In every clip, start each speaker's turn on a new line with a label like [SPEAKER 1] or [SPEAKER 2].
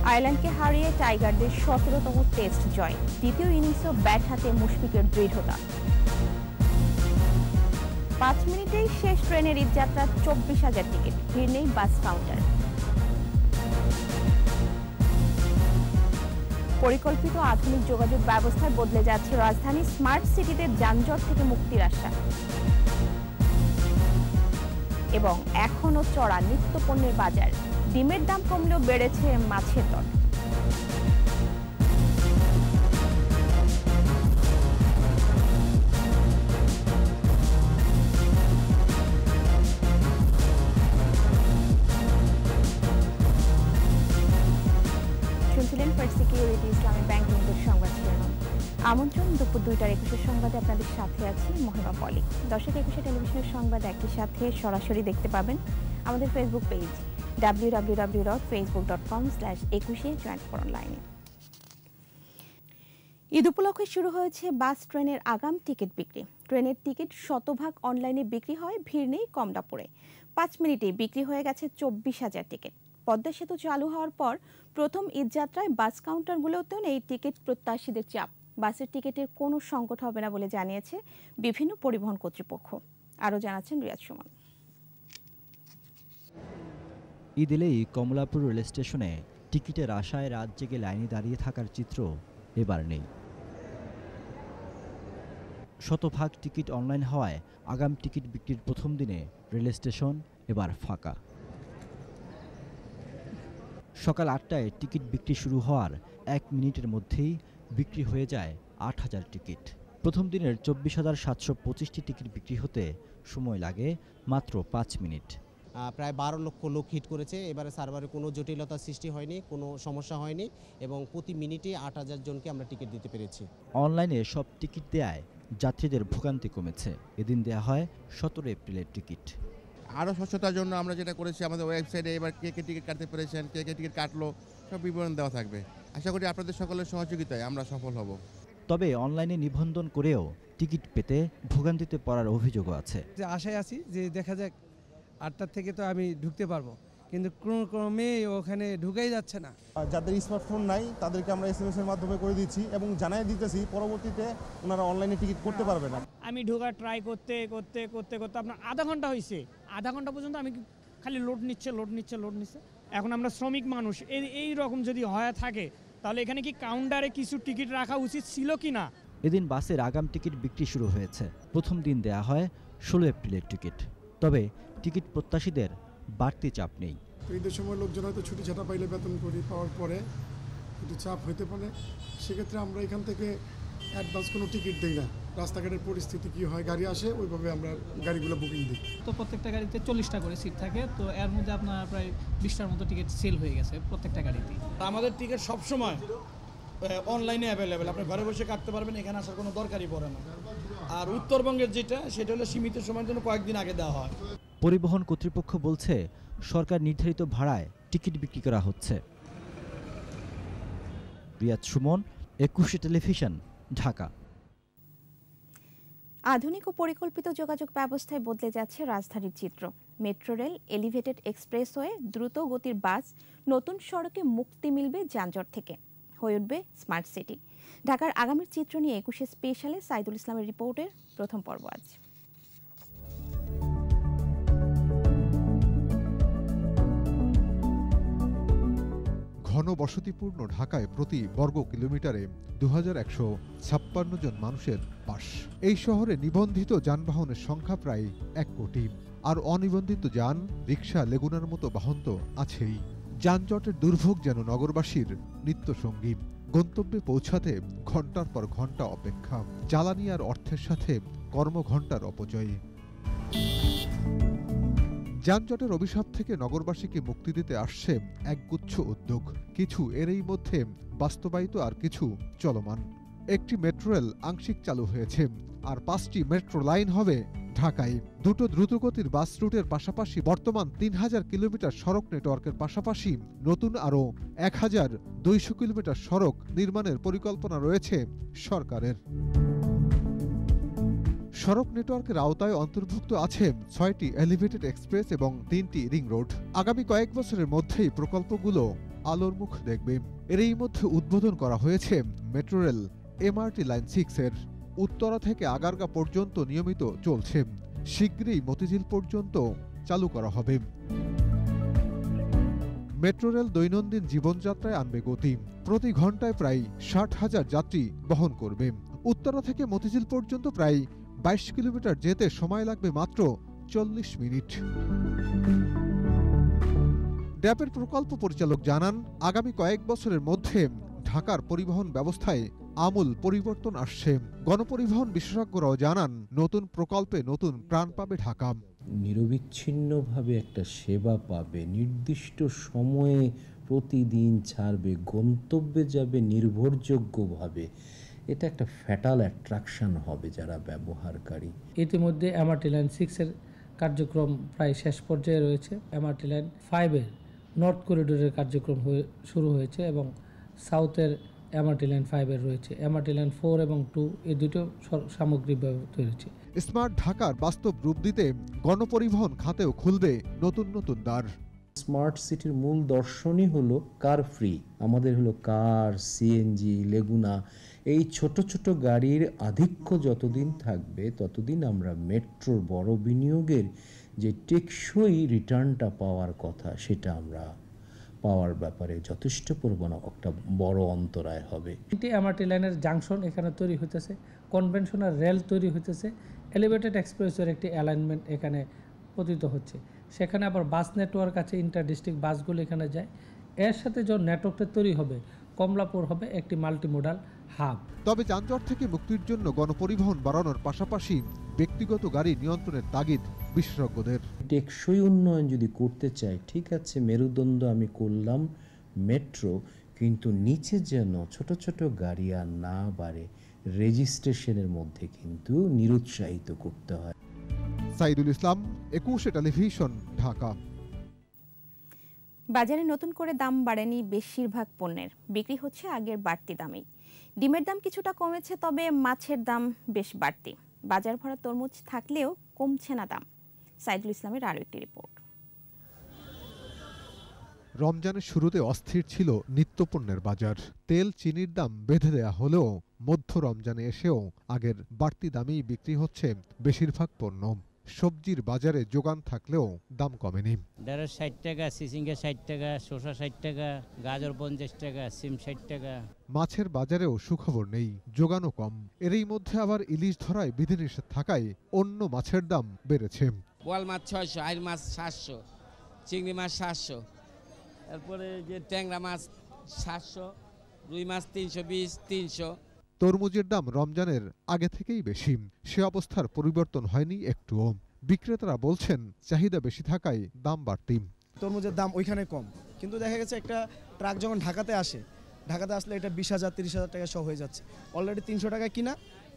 [SPEAKER 1] আয়ারল্যান্ডকে হারিয়ে টাইগারদের ১৭তম টেস্ট জয়। দ্বিতীয় ইনিংসেও ব্যাট হাতে মুশফিকের দৃঢ়তা। ৫ মিনিটেই শেষ ট্রেনের ঈদযাত্রা ২৪,০০০ টিকিট, ভিড় নেই বাস কাউন্টার। পরিকল্পিত আধুনিক যোগাযোগ ব্যবস্থায় বদলে যাচ্ছে রাজধানী, স্মার্ট সিটিতে যানজট থেকে মুক্তির আশা। এবং এখনো চড়া নিত্যপণ্যের বাজার, ডিমের দাম কমলেও বেড়েছে মাছের দর। শুনছিলেন ফার্স্ট সিকিউরিটি ইসলামী ব্যাংক লিমিটেড সংবাদ শিরোনাম। আমন্ত্রণ দুপুর ২টার ২১ সংবাদে আপনাদের সাথে আছি মহিমা পলি। দর্শক, ২১ টেলিভিশনের সংবাদ একই সাথে সরাসরি দেখতে পাবেন আমাদের ফেসবুক পেজ www.facebook.com/21 জয়েন করুন লাইনে। ঈদ উপলক্ষে শুরু হয়েছে বাস ট্রেনের আগাম টিকিট বিক্রি। ট্রেনের টিকিট শতভাগ অনলাইনে বিক্রি হয়, ভিড় নেই কমলাপুরে। ৫ মিনিটে বিক্রি হয়ে গেছে ২৪,০০০ টিকিট। পদ্মা সেতু চালু হওয়ার পর প্রথম ঈদযাত্রায় বাস কাউন্টারগুলোতেও নেই টিকিট প্রত্যাশীদের চাপ। বাসের টিকিটের কোনো সংকট হবে না বলে জানিয়েছে বিভিন্ন পরিবহন কর্তৃপক্ষ। আরও জানাচ্ছেন রিয়াজ সুমন।
[SPEAKER 2] ঈদ এলেই কমলাপুর রেল স্টেশনে টিকিটের আশায় রাত জেগে লাইনে দাঁড়িয়ে থাকার চিত্র এবার নেই। শতভাগ টিকিট অনলাইন হওয়ায় আগাম টিকিট বিক্রির প্রথম দিনে রেল স্টেশন এবার ফাঁকা। সকাল ৮টায় টিকিট বিক্রি শুরু হওয়ার ১ মিনিটের মধ্যেই বিক্রি হয়ে যায় ৮,০০০ টিকিট। প্রথম দিনের ২৪,৭২৫টি টিকিট বিক্রি হতে সময় লাগে মাত্র ৫ মিনিট।
[SPEAKER 3] প্রায় ১২ লক্ষ লোক হিট করেছে। এবারে সার্ভারে কোনো জটিলতার সৃষ্টি হয়নি, কোনো সমস্যা হয়নি এবং প্রতি মিনিটে ৮,০০০ জনকে আমরা টিকিট দিতে পেরেছি।
[SPEAKER 2] অনলাইনে সব টিকিট দেয়ায় যাত্রীদের ভোগান্তি কমেছে। এদিন দেয়া হয় ১৭ এপ্রিলের টিকিট।
[SPEAKER 4] আরও স্বচ্ছতার জন্য আমরা যেটা করেছি, আমাদের ওয়েবসাইটে এবার কে কে টিকিট কাটতে পেরেছেন, কে কে টিকিট কাটলো, সব বিবরণ দেওয়া থাকবে। আশা করি আপনাদের সকলের সহযোগিতায় আমরা সফল হব।
[SPEAKER 2] তবে অনলাইনে নিবন্ধন করেও টিকিট পেতে ভোগান্তিতে পড়ার অভিযোগও আছে।
[SPEAKER 5] আশায় আছি যে দেখা যাক ৮টার থেকে তো আমি ঢুকতে পারবো, কিন্তু ক্রমে ওখানে ঢুকাই যাচ্ছে না।
[SPEAKER 6] যাদের স্মার্টফোন নাই তাদেরকে আমরা SMS এর মাধ্যমে করে দিচ্ছি এবং জানাই দিতেছি পরবর্তীতে ওনারা অনলাইনে টিকিট করতে পারবে না।
[SPEAKER 7] আমি ঢোকার ট্রাই করতে আপনার আধা ঘন্টা হয়েছে। আধা ঘন্টা পর্যন্ত আমি খালি লোড নিচ্ছে। এখন আমরা শ্রমিক মানুষ, এই রকম যদি হয়ে থাকে তাহলে এখানে কি কাউন্টারে কিছু টিকিট রাখা উচিত ছিল কি না।
[SPEAKER 2] এদিন বাসের আগাম টিকিট বিক্রি শুরু হয়েছে। প্রথম দিন দেয়া হয় ১৬ এপ্রিলের টিকিট। তবে টিকিট প্রত্যাশীদের বাড়তি চাপ নেই।
[SPEAKER 8] ঈদের সময় লোকজন হয়তো ছুটি ছাটা পাইলে বেতন করি পাওয়ার পরে একটু চাপ হইতে পারে। সেক্ষেত্রে আমরা এখান থেকে অ্যাডভান্স কোনো টিকিট দিই না। রাস্তাঘাটের পরিস্থিতি কী হয়, গাড়ি আসে ওইভাবে আমরা গাড়িগুলো বুকিং দিই।
[SPEAKER 9] তো প্রত্যেকটা গাড়িতে ৪০টা করে সিট থাকে, তো এর মধ্যে আপনার প্রায় 20টার মতো টিকিট সেল হয়ে গেছে প্রত্যেকটা গাড়িতে।
[SPEAKER 10] আমাদের টিকিট সবসময় অনলাইনে অ্যাভেলেবেল, আপনি ঘরে বসে কাটতে পারবেন, এখানে আসার কোনো দরকারই পড়ে না। আর উত্তরবঙ্গের সেটা হলো সীমিত সময়ের জন্য কয়েকদিন আগে দেওয়া হয়।
[SPEAKER 2] পরিবহন কর্তৃপক্ষ বলছে সরকার নির্ধারিত ভাড়ায় টিকিট বিক্রি করা হচ্ছে। রিয়াজ সুমন, ২১ টেলিভিশন, ঢাকা।
[SPEAKER 1] আধুনিক ও পরিকল্পিত যোগাযোগ ব্যবস্থায় বদলে যাচ্ছে রাজধানীর চিত্র। মেট্রো রেল, এলিভেটেড এক্সপ্রেসওয়ে, দ্রুত গতির বাস, নতুন সড়কে মুক্তি মিলবে যানজট থেকে, হয়ে উঠবে স্মার্ট সিটি। ঢাকার আগামীর চিত্র নিয়ে ২১ স্পেশালে সাইদুল ইসলামের রিপোর্টের প্রথম পর্ব আজ।
[SPEAKER 11] ঘনবসতিপূর্ণ ঢাকায় প্রতি বর্গ কিলোমিটারে ২,১৫৬ জন মানুষের বাস। এই শহরে নিবন্ধিত যানবাহনের সংখ্যা প্রায় ১ কোটি। আর অনিবন্ধিত যান, রিকশা, লেগুনার মতো বাহন তো আছেই। যানজটের দুর্ভোগ যেন নগরবাসীর নিত্যসঙ্গী। গন্তব্যে পৌঁছাতে ঘণ্টার পর ঘণ্টা অপেক্ষা, জ্বালানি আর অর্থের সাথে কর্মঘণ্টার অপচয়। যানজটের অভিশাপ থেকে নগরবাসীকে মুক্তি দিতে আসছে একগুচ্ছ উদ্যোগ। কিছু এরই মধ্যে বাস্তবায়িত, আর কিছু চলমান। একটি মেট্রো রেল আংশিক চালু হয়েছে, আর ৫টি মেট্রো লাইন হবে ঢাকায়। দুটো দ্রুতগতির বাস রুটের পাশাপাশি বর্তমান ৩,০০০ কিলোমিটার সড়ক নেটওয়ার্কের পাশাপাশি নতুন আরও ১,২০০ কিলোমিটার সড়ক নির্মাণের পরিকল্পনা রয়েছে সরকারের। সড়ক নেটওয়ার্কের আওতায় অন্তর্ভুক্ত আছে ৬টি এলিভেটেড এক্সপ্রেস এবং ৩টি রিং রোড। আগামী কয়েক বছরের মধ্যেই প্রকল্পগুলো আলোর মুখ দেখবে। এরই মধ্যে উদ্বোধন করা হয়েছে মেট্রো রেল MRT লাইন 6-এর। উত্তরা থেকে আগারগা পর্যন্ত নিয়মিত চলছে, শীঘ্রই মতিঝিল পর্যন্ত চালু করা হবে। মেট্রো রেল দৈনন্দিন জীবনযাত্রায় আনবে গতি, প্রতি ঘন্টায় প্রায় 60,000 যাত্রী বহন করবে। উত্তরা থেকে মতিঝিল পর্যন্ত প্রায় 22 কিলোমিটার যেতে সময় লাগবে মাত্র 40 মিনিট। ড্যাপের প্রকল্প পরিচালক জানান, আগামী কয়েক বছরের মধ্যে ঢাকার পরিবহন ব্যবস্থায় আমূল পরিবর্তন আসছে। গণপরিবহন বিশেষজ্ঞরাও জানান, নতুন প্রকল্পে নতুন প্রাণ পাবে ঢাকা।
[SPEAKER 12] নিরবিচ্ছিন্নভাবে একটা সেবা পাবে, নির্দিষ্ট সময়ে প্রতিদিন ছাড়বে, গন্তব্যে যাবে নির্ভরযোগ্যভাবে। এটা একটা ফ্যাটাল অ্যাট্রাকশন হবে যারা ব্যবহারকারী।
[SPEAKER 13] ইতিমধ্যে MRT লাইন 6-এর কার্যক্রম প্রায় শেষ পর্যায়ে রয়েছে। MRT লাইন 5-এর নর্থ করিডোরের কার্যক্রম শুরু হয়েছে এবং সাউথের MRT লাইন 5-এর রয়েছে। MRT লাইন 4 এবং 2 এই দুটো সামগ্রিকভাবে তৈরি হয়েছে।
[SPEAKER 11] স্মার্ট ঢাকার বাস্তব রূপ দিতে গণপরিবহন খাতেও খুলবে নতুন নতুন দ্বার।
[SPEAKER 12] স্মার্ট সিটির মূল দর্শনই হলো কার ফ্রি। আমাদের হলো কার, CNG, লেগুনা, এই ছোট ছোট গাড়ির আধিক্য যতদিন থাকবে ততদিন আমরা মেট্রোর বড় বিনিয়োগের যে টেকসই রিটার্নটা পাওয়ার কথা সেটা আমরা পাওয়ার ব্যাপারে যথেষ্ট পরিমাণ একটা বড় অন্তরায় হবে।
[SPEAKER 13] MRT লাইনের জাংশন এখানে তৈরি হইতেছে, কনভেনশনাল রেল তৈরি হইতেছে, এলিভেটেড এক্সপ্রেসওয়ের একটি অ্যালাইনমেন্ট এখানে পতিত হচ্ছে। সেখানে আবার বাস নেটওয়ার্ক আছে, ইন্টার ডিস্ট্রিক্ট বাসগুলো এখানে যায়। এর সাথে যে নেটওয়ার্কটা তৈরি হবে, কমলাপুর হবে একটি মাল্টিমোডাল হাব।
[SPEAKER 11] তবে যানজট থেকে মুক্তির জন্য গণপরিবহন বাড়ানোর পাশাপাশি ব্যক্তিগত গাড়ি নিয়ন্ত্রণের তাগিদ বিশেষজ্ঞদের।
[SPEAKER 12] টেকসই উন্নয়ন যদি করতে চাই, ঠিক আছে মেরুদণ্ড আমি করলাম মেট্রো, কিন্তু নিচে যেন ছোট ছোট গাড়ি আর না বাড়ে, রেজিস্ট্রেশনের মধ্যে কিন্তু নিরুৎসাহিত করতে হয়।
[SPEAKER 11] সাইদুল ইসলাম, 21 টেলিভিশন, ঢাকা।
[SPEAKER 1] বাজারে নতুন করে দাম বাড়েনি বেশিরভাগ পণ্যের, বিক্রি হচ্ছে আগের বাড়তি দামেই। ডিমের দাম কিছুটা কমেছে, তবে মাছের দাম বেশ বাড়তি। বাজার ভরা তরমুজ থাকলেও কমছে না দাম। সাইদুল ইসলামের আরও একটি রিপোর্ট।
[SPEAKER 11] রমজানের শুরুতে অস্থির ছিল নিত্যপণ্যের বাজার। তেল, চিনির দাম বেঁধে দেয়া হলেও মধ্য রমজানে এসেও আগের বাড়তি দামেই বিক্রি হচ্ছে বেশিরভাগ পণ্য। সবজির বাজারে যোগান থাকলেও দাম কমেনি।
[SPEAKER 14] ঢেঁড়স 60 টাকা, চিচিঙ্গা 60 টাকা, শসা 60 টাকা, গাজর 50 টাকা, সিম 60 টাকা।
[SPEAKER 11] মাছের বাজারেও সুখবর নেই, যোগানও কম। এরই মধ্যে আবার ইলিশ ধরায় বিধিনিষেধ থাকায় অন্য মাছের দাম বেড়েছে।
[SPEAKER 15] বোয়াল মাছ 600, আইল মাছ 700, চিংড়ি মাছ 700, তারপরে যে ট্যাংরা মাছ 700, রুই মাছ 320, 300।
[SPEAKER 11] তরমুজের দাম রমজানের আগে থেকেই বেশি, সে অবস্থার পরিবর্তন হয়নি একটুও। বিক্রেতারা বলছেন চাহিদা বেশি থাকায় দাম বাড়তি।
[SPEAKER 16] তরমুজের দাম ওইখানে কম, কিন্তু দেখা গেছে একটা ট্রাক যখন ঢাকাতে আসলে এটা 20,000 30,000 টাকা সহ হয়ে যাচ্ছে। অলরেডি 300 টাকা কিনা,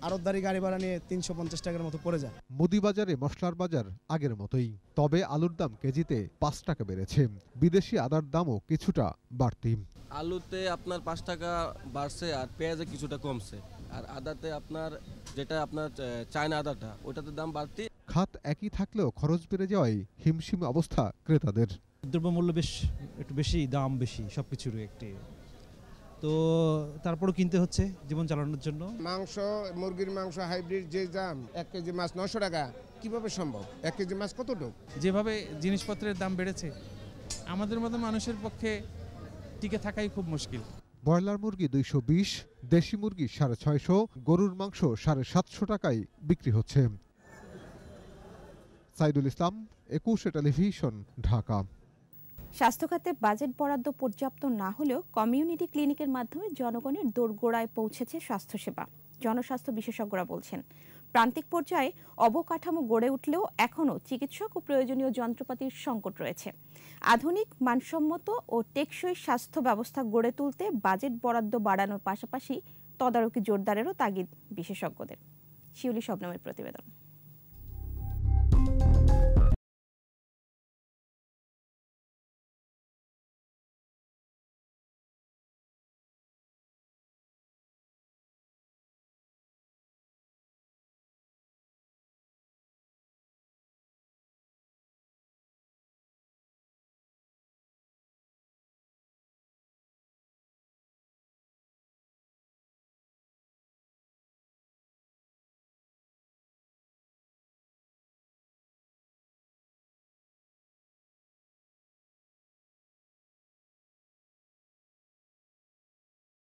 [SPEAKER 16] আড়তদারি গাড়ি ভাড়া নিয়ে 350 টাকার মতো পড়ে যায়।
[SPEAKER 11] মুদি বাজারে মশলার বাজার আগের মতোই, তবে আলুর দাম কেজিতে 5 টাকা বেড়েছে। বিদেশি আদার দামও কিছুটা বাড়তি।
[SPEAKER 17] আলুতে আপনার 5 টাকা বাড়ছে আর পেঁয়াজে কিছুটা কমছে, আর আদাতে আপনার যেটা আপনার চায়না আদাটা ওটাতে দাম বাড়তি।
[SPEAKER 11] খাত একই থাকলেও খরচ বেড়ে যাওয়ায় হিমশিম অবস্থা ক্রেতাদের।
[SPEAKER 18] দ্রব্যমূল্য একটু বেশি, দাম বেশি সবকিছুরই একটি, তো তারপরও কিনতে হচ্ছে জীবন চালানোর জন্য।
[SPEAKER 19] মাংস, মুরগির মাংস হাইব্রিড যে দাম, 1 কেজি মাছ 900 টাকা, কিভাবে সম্ভব? 1 কেজি মাছ কতটুকু?
[SPEAKER 20] যেভাবে জিনিসপত্রের দাম বেড়েছে, আমাদের মতো মানুষের পক্ষে টিকে থাকাই খুব মুশকিল।
[SPEAKER 11] ব্রয়লার মুরগি 220, দেশি মুরগি 650, গরুর মাংস 750 টাকায় বিক্রি হচ্ছে। সাইদুল ইসলাম, 21 টেলিভিশন, ঢাকা।
[SPEAKER 1] স্বাস্থ্য খাতে বাজেট বরাদ্দ পর্যাপ্ত না হলেও কমিউনিটি ক্লিনিকের মাধ্যমে জনগণের দোরগোড়ায় পৌঁছেছে স্বাস্থ্যসেবা। জনস্বাস্থ্য বিশেষজ্ঞরা বলছেন, প্রান্তিক পর্যায়ে অবকাঠামো গড়ে উঠলেও এখনও চিকিৎসক ও প্রয়োজনীয় যন্ত্রপাতির সংকট রয়েছে। আধুনিক, মানসম্মত ও টেকসই স্বাস্থ্য ব্যবস্থা গড়ে তুলতে বাজেট বরাদ্দ বাড়ানোর পাশাপাশি তদারকি জোরদারেরও তাগিদ বিশেষজ্ঞদের। শিউলি শবনমের প্রতিবেদন।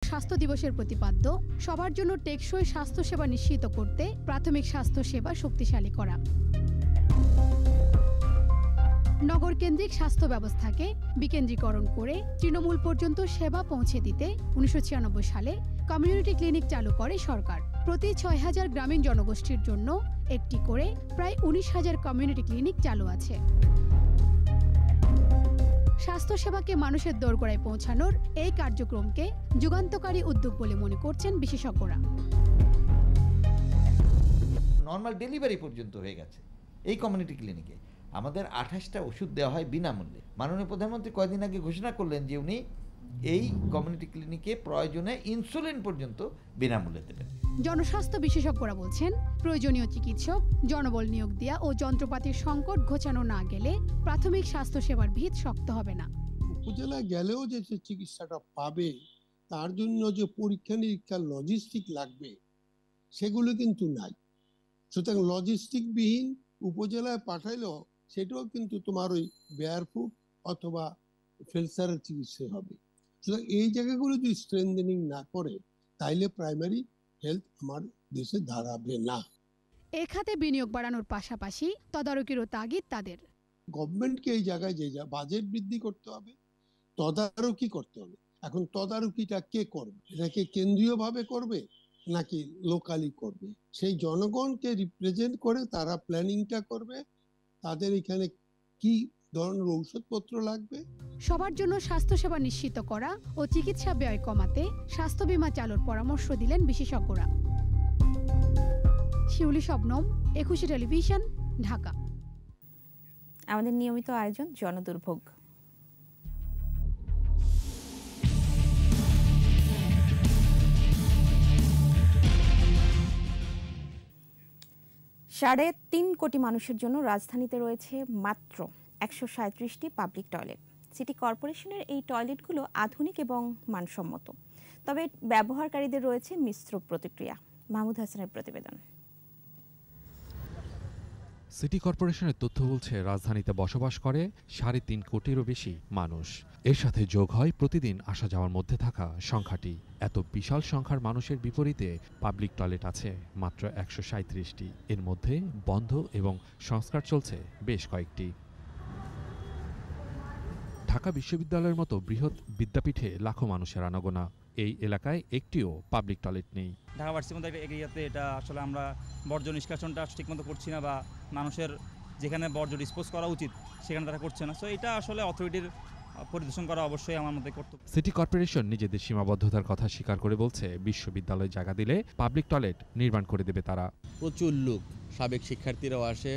[SPEAKER 21] স্বাস্থ্য দিবসের প্রতিপাদ্য সবার জন্য টেকসই স্বাস্থ্যসেবা নিশ্চিত করতে প্রাথমিক স্বাস্থ্যসেবা শক্তিশালী করা। নগর কেন্দ্রিক স্বাস্থ্য ব্যবস্থাকে বিকেন্দ্রীকরণ করে তৃণমূল পর্যন্ত সেবা পৌঁছে দিতে 1996 সালে কমিউনিটি ক্লিনিক চালু করে সরকার। প্রতি 6000 গ্রামীণ জনগোষ্ঠীর জন্য একটি করে প্রায় 19,000 কমিউনিটি ক্লিনিক চালু আছে। স্বাস্থ্যসেবাকে মানুষের দোরগোড়ায় পৌঁছানোর এই কার্যক্রমকে যুগান্তকারী উদ্যোগ বলে মনে করছেন বিশেষজ্ঞরা।
[SPEAKER 22] নর্মাল ডেলিভারি পর্যন্ত হয়ে গেছে এই কমিউনিটি ক্লিনিকে। আমাদের 28টা ওষুধ দেওয়া হয় বিনামূল্যে। মাননীয় প্রধানমন্ত্রী কয়েকদিন আগে ঘোষণা করলেন যে উনি এই কমিউনিটি ক্লিনিকে প্রয়োজনে ইনসুলিন পর্যন্ত বিনামূল্যে দেবেন।
[SPEAKER 21] জনস্বাস্থ্য বিশেষজ্ঞরা বলছেন, প্রয়োজনীয় চিকিৎসক, জনবল নিয়োগ দেওয়া ও যন্ত্রপাতির সংকট ঘোচানো না গেলে প্রাথমিক স্বাস্থ্যসেবার ভিত শক্ত হবে না।
[SPEAKER 23] উপজেলায় গেলেও যে চিকিৎসাটা পাবে তার জন্য যে পরীক্ষা নিরীক্ষার লজিস্টিক লাগবে সেগুলো কিন্তু নাই। সুতরাং লজিস্টিকবিহীন উপজেলায় পাঠাইলেও সেটাও কিন্তু তোমার ওই বেয়ারফুট অথবা ফেলসারের চিকিৎসা হবে। সুতরাং এই জায়গাগুলো যদি স্ট্রেংথেনিং না করে তাইলে প্রাইমারি হেলথ আমার দেশে দাঁড়াবে না।
[SPEAKER 21] এ খাতে বিনিয়োগ বাড়ানোর পাশাপাশি তদারকিরও তাগিদ তাদের।
[SPEAKER 23] গভর্নমেন্টকে এই জায়গায় যে বাজেট বৃদ্ধি করতে হবে, তদারকি করতে হবে। এখন তদারকিটা কে করবে? এটাকে কেন্দ্রীয়ভাবে করবে নাকি লোকালি করবে? সেই জনগণকে রিপ্রেজেন্ট করে তারা প্ল্যানিংটা করবে। তাদের এখানে কি ধরনের ঔষধপত্র লাগবে।
[SPEAKER 21] সবার জন্য স্বাস্থ্যসেবা নিশ্চিত করা ও চিকিৎসা ব্যয় কমাতে স্বাস্থ্য বীমা চালুর পরামর্শ দিলেন বিশেষজ্ঞরা। শিউলি শবনম, 21 টেলিভিশন, ঢাকা।
[SPEAKER 1] আমাদের নিয়মিত আয়োজন জনদুর্ভোগ। সাড়ে 3 কোটি মানুষের জন্য রাজধানীতে রয়েছে মাত্র 137টি পাবলিক টয়লেট। সিটি কর্পোরেশনের এই টয়লেটগুলো আধুনিক এবং মানসম্মত, তবে ব্যবহারকারীদের রয়েছে মিশ্র প্রতিক্রিয়া। মাহমুদ হাসানের প্রতিবেদন।
[SPEAKER 24] সিটি কর্পোরেশনের তথ্য বলছে রাজধানীতে বসবাস করে 3.5 কোটিরও বেশি মানুষ। এর সাথে যোগ হয় প্রতিদিন আসা যাওয়ার মধ্যে থাকা সংখ্যাটি। এত বিশাল সংখ্যার মানুষের বিপরীতে পাবলিক টয়লেট আছে মাত্র 137টি। এর মধ্যে বন্ধ এবং সংস্কার চলছে বেশ কয়েকটি। ঢাকা বিশ্ববিদ্যালয়ের মতো বৃহৎ বিদ্যাপীঠে লাখো মানুষের আনাগোনা। এই এলাকায় একটিও পাবলিক টয়লেট নেই।
[SPEAKER 25] ঢাকা ভার্সিটির মতো একটা এরিয়াতে এটা আসলে আমরা বর্জ্য নিষ্কাশনটা ঠিকমতো করছি না, বা মানুষের যেখানে বর্জ্য ডিসপোজ করা উচিত সেখানে তারা করছে না। সো এটা আসলে অথরিটির পরিদর্শন করা অবশ্যই আমার মতে কর্তব্য।
[SPEAKER 24] সিটি কর্পোরেশন নিজেদের সীমাবদ্ধতার কথা স্বীকার করে বলছে, বিশ্ববিদ্যালয়ে জায়গা দিলে পাবলিক টয়লেট নির্মাণ করে দেবে তারা।
[SPEAKER 26] প্রচুর লোক, সাবেক শিক্ষার্থীরাও আসে,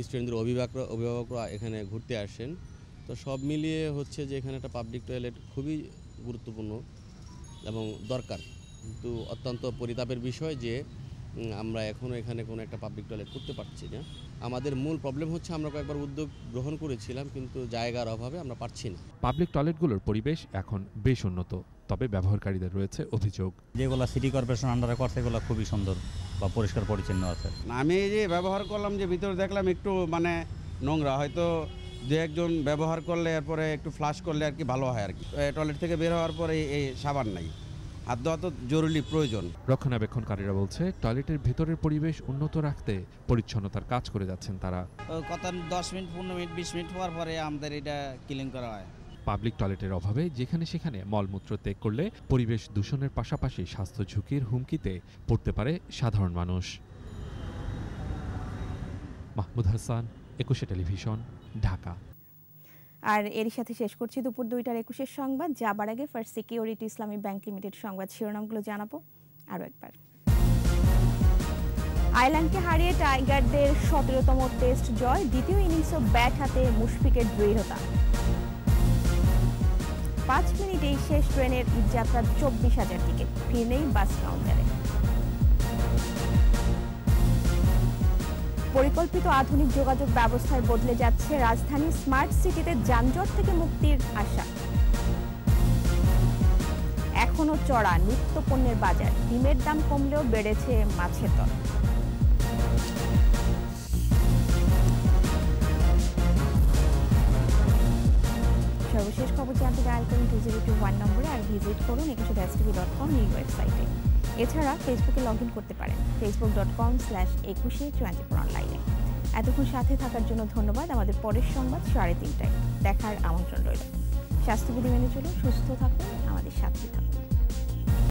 [SPEAKER 26] স্টুডেন্টদের অভিভাবকরা এখানে ঘুরতে আসেন। তো সব মিলিয়ে হচ্ছে যে এখানে একটা পাবলিক টয়লেট খুবই গুরুত্বপূর্ণ এবং দরকার। কিন্তু অত্যন্ত পরিতাপের বিষয় যে আমরা এখনও এখানে কোনো একটা পাবলিক টয়লেট করতে পারছি না। আমাদের মূল প্রবলেম হচ্ছে আমরা কয়েকবার উদ্যোগ গ্রহণ করেছিলাম, কিন্তু জায়গার অভাবে আমরা পারছি না।
[SPEAKER 24] পাবলিক টয়লেটগুলোর পরিবেশ এখন বেশ উন্নত, তবে ব্যবহারকারীদের রয়েছে অভিযোগ।
[SPEAKER 27] যেগুলো সিটি কর্পোরেশন আন্ডারে করছে এগুলো খুবই সুন্দর বা পরিষ্কার পরিচ্ছন্ন আছে।
[SPEAKER 28] আমি এই যে ব্যবহার করলাম, যে ভিতরে দেখলাম একটু নোংরা, হয়তো যে একজন ব্যবহার করলে এরপরে একটু ফ্লাশ করলে আর কি ভালো হয় আর কি। টয়লেট থেকে বের হওয়ার পরে এই সাবান নাই, হাত ধোয়া তো জরুরি প্রয়োজন।
[SPEAKER 24] রক্ষণাবেক্ষণকারীরা বলছে টয়লেটের ভেতরের পরিবেশ উন্নত রাখতে পরিচ্ছন্নতার কাজ করে যাচ্ছেন তারা।
[SPEAKER 29] কত 10 মিনিট 15 মিনিট 20 মিনিট হওয়ার পরে আমাদের এটা ক্লিন করা হয়।
[SPEAKER 24] পাবলিক টয়লেটের অভাবে যেখানে সেখানে মলমূত্র ত্যাগ করলে পরিবেশ দূষণের পাশাপাশি স্বাস্থ্য ঝুঁকির হুমকিতে পড়তে পারে সাধারণ মানুষ। মাহমুদ হাসান, 21 টেলিভিশন, ঢাকা।
[SPEAKER 1] আর এর সাথে শেষ করছি দুপুর 2টার 21 সংবাদ। যাবার আগে ফার্স্ট সিকিউরিটি ইসলামী ব্যাংক লিমিটেড সংবাদ শিরোনামগুলো জানাবো আরও একবার। আয়ারল্যান্ডকে হারিয়ে টাইগারদের 17তম টেস্ট জয়, দ্বিতীয় ইনিংসও ব্যাট হাতে মুশফিকের দৃঢ়তা। 5 মিনিটেই শেষ ট্রেনের যাত্রার 24,000 টিকিট, ভিড় নেই বাস কাউন্টারে। পরিকল্পিত আধুনিক যোগাযোগ ব্যবস্থায় বদলে যাচ্ছে রাজধানী, স্মার্ট সিটিতে যানজট থেকে মুক্তির আশা। এখনো চড়া নিত্য পণ্যের বাজার, ডিমের দাম কমলেও বেড়েছে মাছের দর। সর্বশেষ খবর জানাবো নাম্বারটি ডায়াল করুন 2021 নম্বরে আর ভিজিট করুন 21tv.com এই ওয়েবসাইটে। এছাড়া ফেসবুকে লগ ইন করতে পারেন facebook.com/2124 অনলাইনে। এতক্ষণ সাথে থাকার জন্য ধন্যবাদ। আমাদের পরের সংবাদ 3:30টায় দেখার আমন্ত্রণ রইল। স্বাস্থ্যবিধি মেনে চলুন, সুস্থ থাকুন, আমাদের সাথে থাকুন।